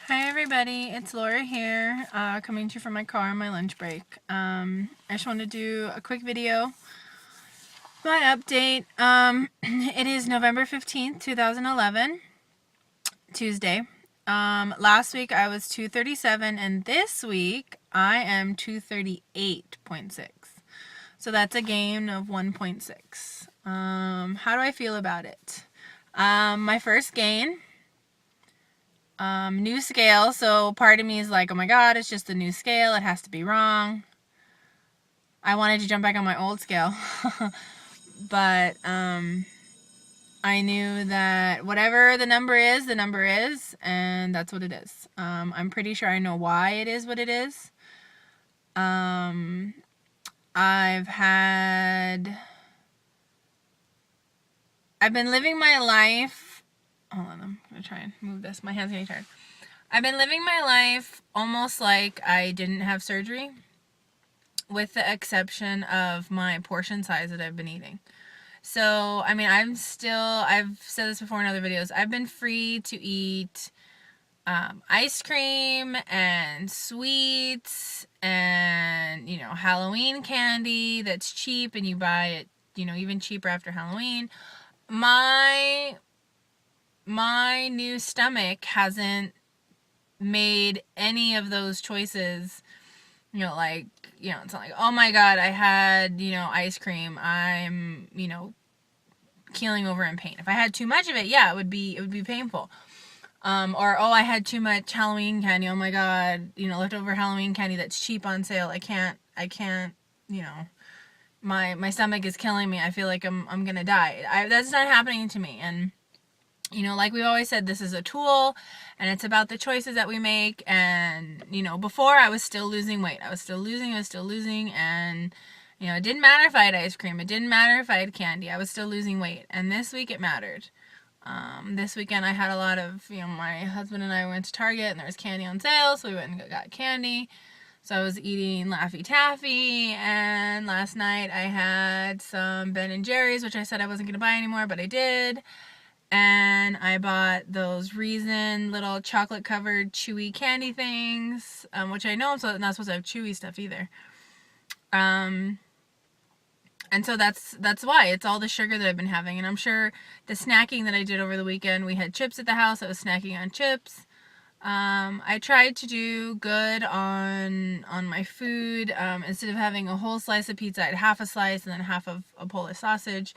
Hi everybody, it's Laura here, coming to you from my car on my lunch break. I just want to do a quick video. My update, it is November 15th, 2011, Tuesday. Last week I was 237 and this week I am 238.6. So that's a gain of 1.6. How do I feel about it? My first gain. New scale, so part of me is like, oh my god, it's just a new scale, it has to be wrong. I wanted to jump back on my old scale. But I knew that whatever the number is, and that's what it is. I'm pretty sure I know why it is what it is. I've been living my life. Hold on, I'm gonna try and move this. My hand's getting tired. I've been living my life almost like I didn't have surgery, with the exception of my portion size that I've been eating. So, I mean, I've said this before in other videos, I've been free to eat ice cream and sweets and, Halloween candy that's cheap and you buy it, even cheaper after Halloween. My new stomach hasn't made any of those choices, it's not like, oh my god, I had, ice cream, I'm, keeling over in pain. If I had too much of it, yeah, it would be painful. Or, oh, I had too much Halloween candy, oh my god, leftover Halloween candy that's cheap on sale, I can't, my stomach is killing me, I feel like I'm gonna die. That's not happening to me. And like we always said, this is a tool and it's about the choices that we make. And, before I was still losing weight. I was still losing. And, it didn't matter if I had ice cream. It didn't matter if I had candy. I was still losing weight. And this week it mattered. This weekend I had a lot of, my husband and I went to Target and there was candy on sale. So we went and got candy. So I was eating Laffy Taffy. And last night I had some Ben & Jerry's, which I said I wasn't going to buy anymore, but I did. And I bought those Reason little chocolate covered chewy candy things, which I know I'm not supposed to have chewy stuff either. And so that's why it's all the sugar that I've been having. And I'm sure the snacking that I did over the weekend, we had chips at the house. I was snacking on chips. I tried to do good on my food. Instead of having a whole slice of pizza, I had half a slice and then half of a Polish sausage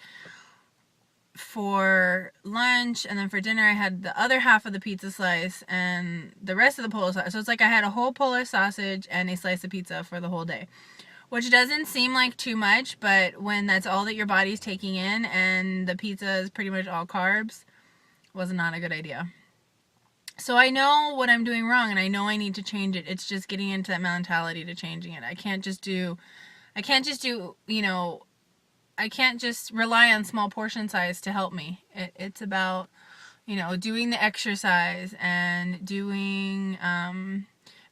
for lunch, and then for dinner I had the other half of the pizza slice and the rest of the Polish sausage. So it's like I had a whole Polish sausage and a slice of pizza for the whole day, which doesn't seem like too much, but when that's all that your body's taking in and the pizza is pretty much all carbs, was not a good idea. So I know what I'm doing wrong and I know I need to change it. It's just getting into that mentality to changing it. I can't just rely on small portion size to help me. It's about, doing the exercise and doing,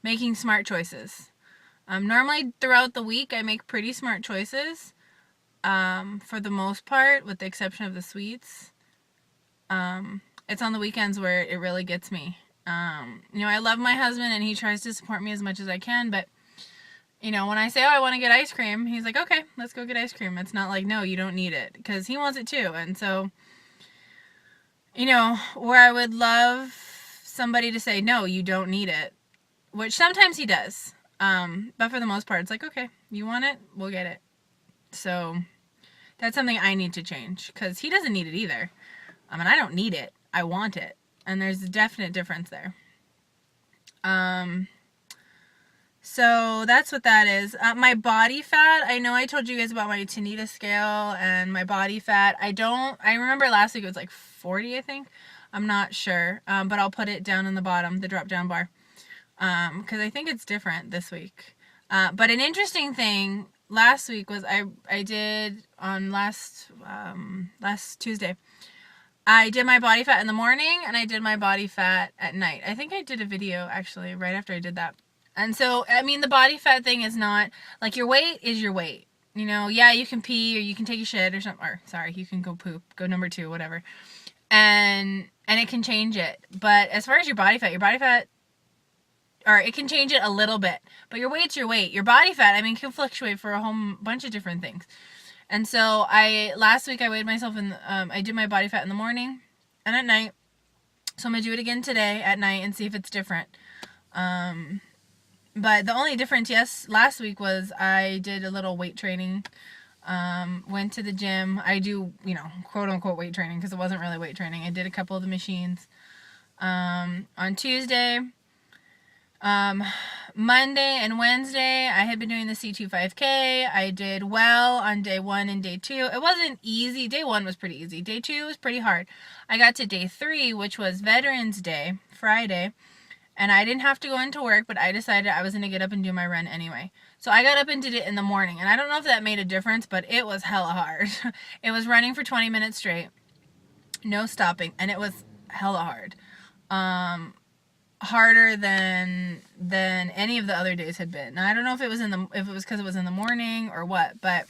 making smart choices. Normally throughout the week, I make pretty smart choices, for the most part, with the exception of the sweets. It's on the weekends where it really gets me. I love my husband and he tries to support me as much as I can, but when I say, oh, I want to get ice cream, he's like, okay, let's go get ice cream. It's not like, no, you don't need it, because he wants it too. And so, where I would love somebody to say, no, you don't need it, which sometimes he does. But for the most part, it's like, okay, you want it, we'll get it. So that's something I need to change, because he doesn't need it either. I don't need it. I want it. And there's a definite difference there. So that's what that is. My body fat, I know I told you guys about my Tanita scale and my body fat. I remember last week it was like 40, I think. I'm not sure. But I'll put it down in the bottom, the drop down bar. Because I think it's different this week. But an interesting thing last week was I did on last Tuesday. I did my body fat in the morning and I did my body fat at night. I think I did a video actually right after I did that. And so, the body fat thing is not, like, your weight is your weight. Yeah, you can pee or you can take a shit or something. Or, sorry, you can go poop, go number 2, whatever. And it can change it. But as far as your body fat or it can change it a little bit, but your weight's your weight. Your body fat, I mean, can fluctuate for a whole bunch of different things. And so last week I weighed myself I did my body fat in the morning and at night. So I'm going to do it again today at night and see if it's different. But the only difference, last week was I did a little weight training. Went to the gym. I do, quote unquote weight training because it wasn't really weight training. I did a couple of the machines. On Tuesday, Monday and Wednesday, I had been doing the C2 5K. I did well on day 1 and day 2. It wasn't easy. Day 1 was pretty easy. Day 2 was pretty hard. I got to day 3, which was Veterans Day, Friday, and I didn't have to go into work, but I decided I was going to get up and do my run anyway. So I got up and did it in the morning, and I don't know if that made a difference, but it was hella hard. It was running for 20 minutes straight, no stopping, and it was hella hard. Harder than any of the other days had been. Now I don't know if it was because it was in the morning or what, but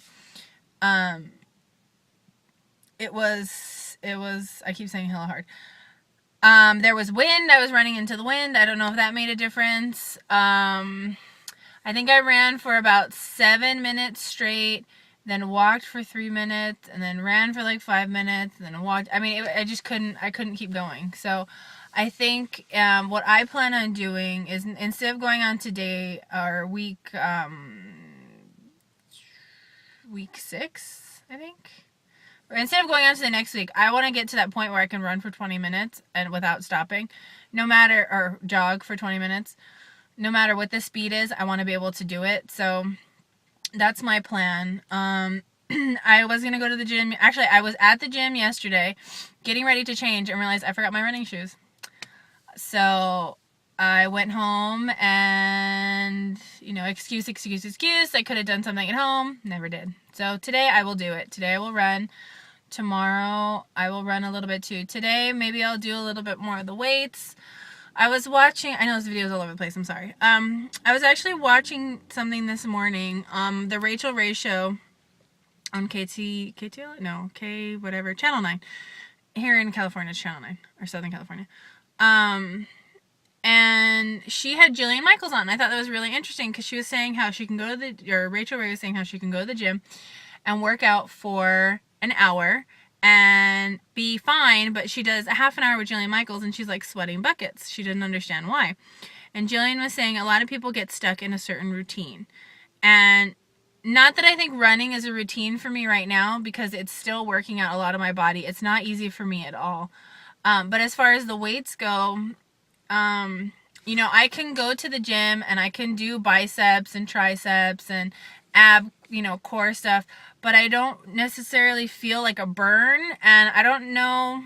it was I keep saying hella hard. There was wind. I was running into the wind. I don't know if that made a difference. I think I ran for about 7 minutes straight, then walked for 3 minutes, and then ran for like 5 minutes, and then walked. I mean, I couldn't keep going. So I think what I plan on doing is, instead of going on today or week 6, I think, or instead of going on to the next week, I want to get to that point where I can run for 20 minutes and without stopping, or jog for 20 minutes. No matter what the speed is, I want to be able to do it. So that's my plan. I was going to go to the gym. Actually, I was at the gym yesterday getting ready to change and realized I forgot my running shoes. So I went home and, excuse. I could have done something at home. Never did. So today I will do it. Today I will run. Tomorrow I will run a little bit too. Today maybe I'll do a little bit more of the weights. I was watching, I know this video is all over the place, I'm sorry. I was actually watching something this morning, the Rachel Ray show on Channel 9. Here in California, it's Channel 9, or Southern California. And she had Jillian Michaels on. I thought that was really interesting because she was saying how she can go to Rachel Ray was saying how she can go to the gym and work out for an hour and be fine, but she does a half an hour with Jillian Michaels and she's like sweating buckets. She didn't understand why. And Jillian was saying a lot of people get stuck in a certain routine. And not that I think running is a routine for me right now, because it's still working out a lot of my body. It's not easy for me at all. But as far as the weights go, I can go to the gym and I can do biceps and triceps and ab, core stuff, but I don't necessarily feel like a burn. And I don't know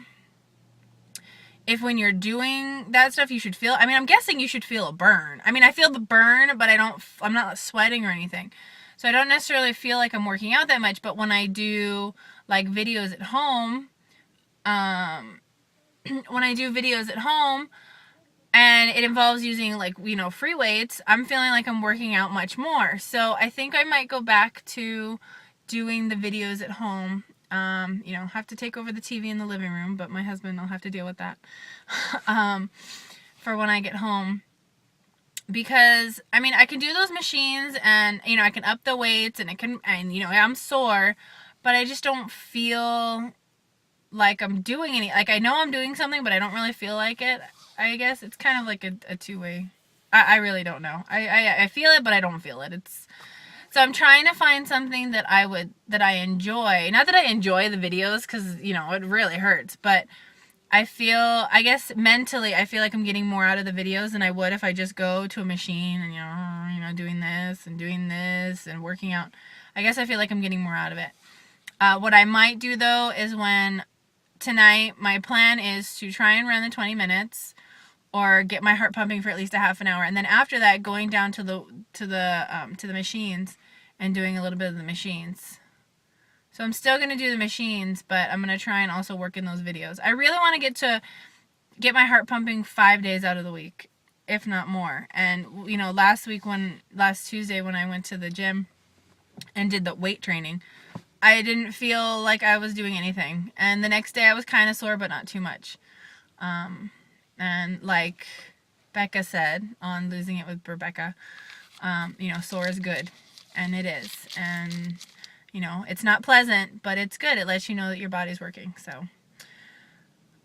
if when you're doing that stuff you should feel, I'm guessing you should feel a burn. I feel the burn, but I'm not sweating or anything. So I don't necessarily feel like I'm working out that much. But when I do like videos at home, and it involves using free weights, I'm feeling like I'm working out much more. So I think I might go back to doing the videos at home. Have to take over the TV in the living room, but my husband will have to deal with that for when I get home. Because I can do those machines and I can up the weights and I'm sore, but I just don't feel like I'm doing any, I know I'm doing something, but I don't really feel like it. I guess it's kind of like a two-way. I really don't know. I feel it, but I don't feel it. So I'm trying to find something that I enjoy. Not that I enjoy the videos, because it really hurts, but I guess mentally I feel like I'm getting more out of the videos than I would if I just go to a machine and doing this and working out. I guess I feel like I'm getting more out of it. What I might do though is tonight my plan is to try and run the 20 minutes or get my heart pumping for at least a half an hour, and then after that going down to the machines and doing a little bit of the machines. So I'm still going to do the machines, but I'm going to try and also work in those videos. I really want to get my heart pumping 5 days out of the week, if not more. And last Tuesday when I went to the gym and did the weight training, I didn't feel like I was doing anything. And the next day I was kind of sore, but not too much. And Becca said on Losing It with Rebecca, you know, sore is good. And it is. And, you know, it's not pleasant, but it's good. It lets you know that your body's working. So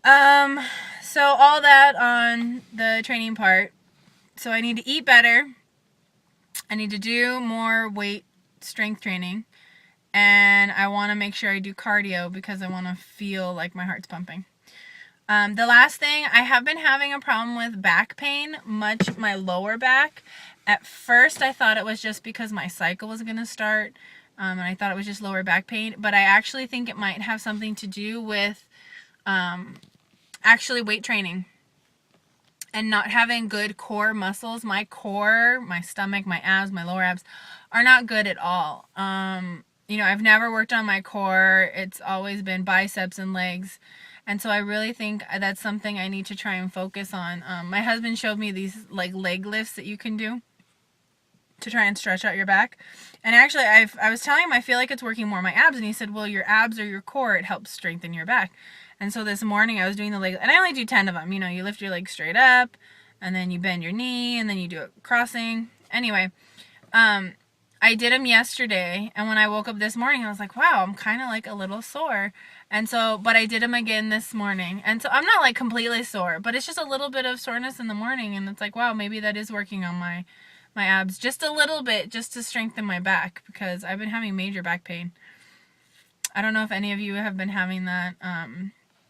all that on the training part. So I need to eat better. I need to do more weight strength training. And I want to make sure I do cardio because I want to feel like my heart's pumping. The last thing, I have been having a problem with back pain, my lower back. At first, I thought it was just because my cycle was going to start, and I thought it was just lower back pain. But I actually think it might have something to do with actually weight training and not having good core muscles. My core, my stomach, my abs, my lower abs are not good at all. You know, I've never worked on my core. It's always been biceps and legs. And so I really think that's something I need to try and focus on. My husband showed me these like leg lifts that you can do to try and stretch out your back. And actually, I was telling him I feel like it's working more on my abs. And he said, well, your abs or your core, it helps strengthen your back. And so this morning I was doing the leg, and I only do 10 of them. You know, you lift your leg straight up, and then you bend your knee, and then you do it crossing. Anyway, I did them yesterday, and when I woke up this morning, I was like, wow, I'm kind of like a little sore. And so, but I did them again this morning. And so I'm not like completely sore, but it's just a little bit of soreness in the morning. And it's like, wow, maybe that is working on my abs just a little bit, just to strengthen my back, because I've been having major back pain. I don't know if any of you have been having that.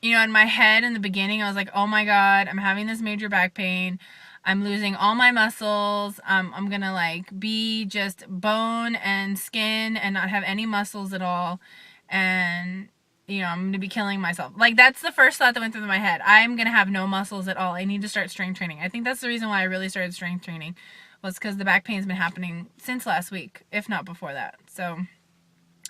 You know, in my head in the beginning, I was like, oh my God, I'm having this major back pain. I'm losing all my muscles. I'm going to like be just bone and skin and not have any muscles at all. And, you know, I'm going to be killing myself. Like, that's the first thought that went through my head. I'm going to have no muscles at all. I need to start strength training. I think that's the reason why I really started strength training, was because the back pain's been happening since last week, if not before that. So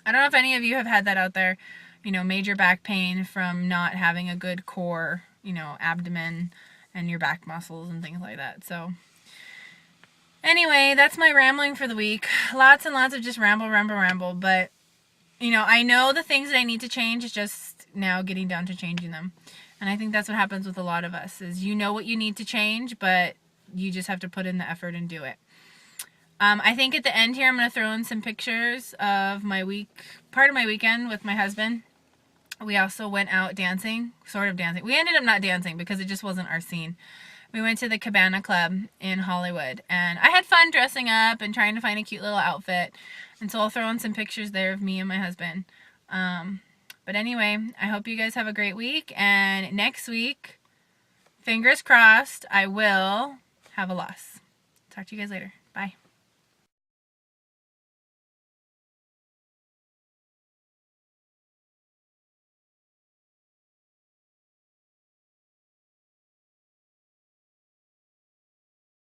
I don't know if any of you have had that out there, you know, major back pain from not having a good core, you know, abdomen and your back muscles and things like that. So anyway, that's my rambling for the week. Lots and lots of just ramble. But, you know, I know the things that I need to change. Is just now getting down to changing them. And I think that's what happens with a lot of us, is you know what you need to change, but you just have to put in the effort and do it. I think at the end here, I'm going to throw in some pictures of my part of my weekend with my husband. We also went out dancing, sort of dancing. We ended up not dancing because it just wasn't our scene. We went to the Cabana Club in Hollywood, and I had fun dressing up and trying to find a cute little outfit. And so I'll throw in some pictures there of me and my husband. But anyway, I hope you guys have a great week. And next week, fingers crossed, I will have a loss. Talk to you guys later. Bye.